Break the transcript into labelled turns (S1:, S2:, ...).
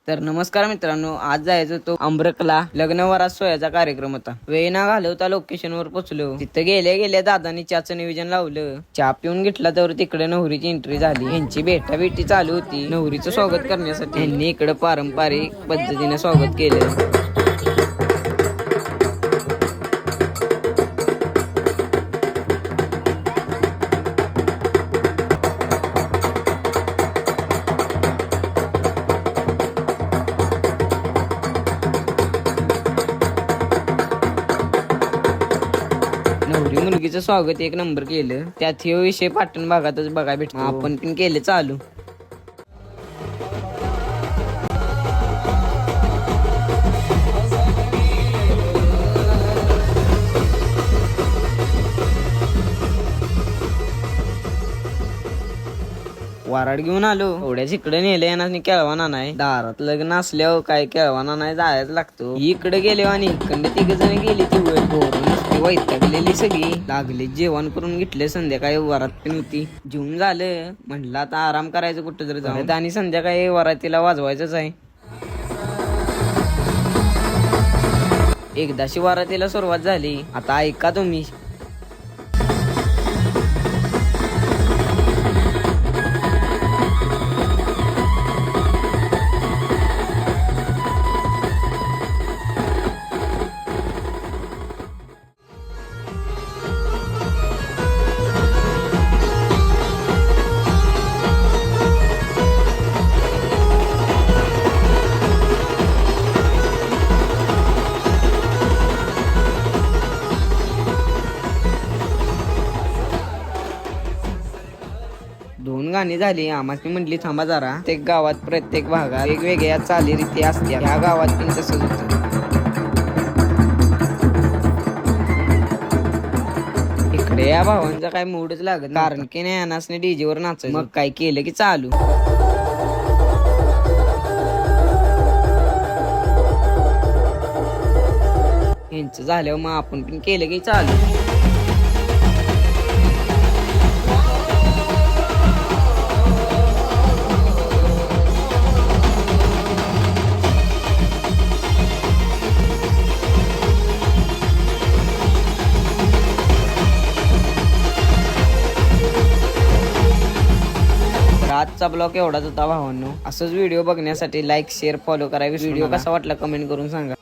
S1: तर नमस्कार मित्रांनो, आज जायचं तो अमृकला लग्न वरात सोहळ्याचा कार्यक्रम होता. वेळ ना घालवता लोकेशनवर पोहोचलो. तिथं गेल्या गेल्या दादानी चहाचं नियोजन लावलं. चहा पिऊन घेतला तर तिकडे नवरीची एंट्री झाली. यांची भेटाभेटी चालू होती. नवरीचं स्वागत करण्यासाठी यांनी इकडे पारंपरिक पद्धतीने स्वागत केलं. नवरी मुलगीचं स्वागत एक नंबर केलं. त्यात हे विषय पाटण भागातच बघायला भेटतो. आपण पण केले चालू. वराड घेऊन आलो. एवढ्याच इकडे नेले आणि केळवाना नाही. दारात लग्न असल्यावर काय केळवाना नाही जायच लागतो. इकडे गेले आणि इकडे तिघ जण गेली ती वर वैतागलेली सगळी. लागले जेवण करून घेतले. संध्याकाळी वरात पण होती. जेवून झालं. म्हणलं आता आराम करायचं कुठं तरी जाऊन. आणि संध्याकाळी वरातीला वाजवायचंच आहे. एकदाशी वरातीला सुरुवात झाली. आता ऐका तुम्ही. दोन गाणी झाली. आम्हाला म्हटली थांबा जरा. प्रत्येक गावात प्रत्येक भागात वेगवेगळ्या चालीरीती असत्या. ह्या गावात पण तसंच होतं. इकडे या भावांचा काय मूडच लागत, कारण की नाही अनासने डीजे वर नाचायचं. मग काय केलं की चालू. यांचं झाल्यावर मग आपण पण केलं की चालू. आजचा ब्लॉग एवढाच होता भावांनो. असंच व्हिडिओ बघण्यासाठी लाईक शेअर फॉलो करा. व्हिडिओ कसा वाटला कमेंट करून सांगा.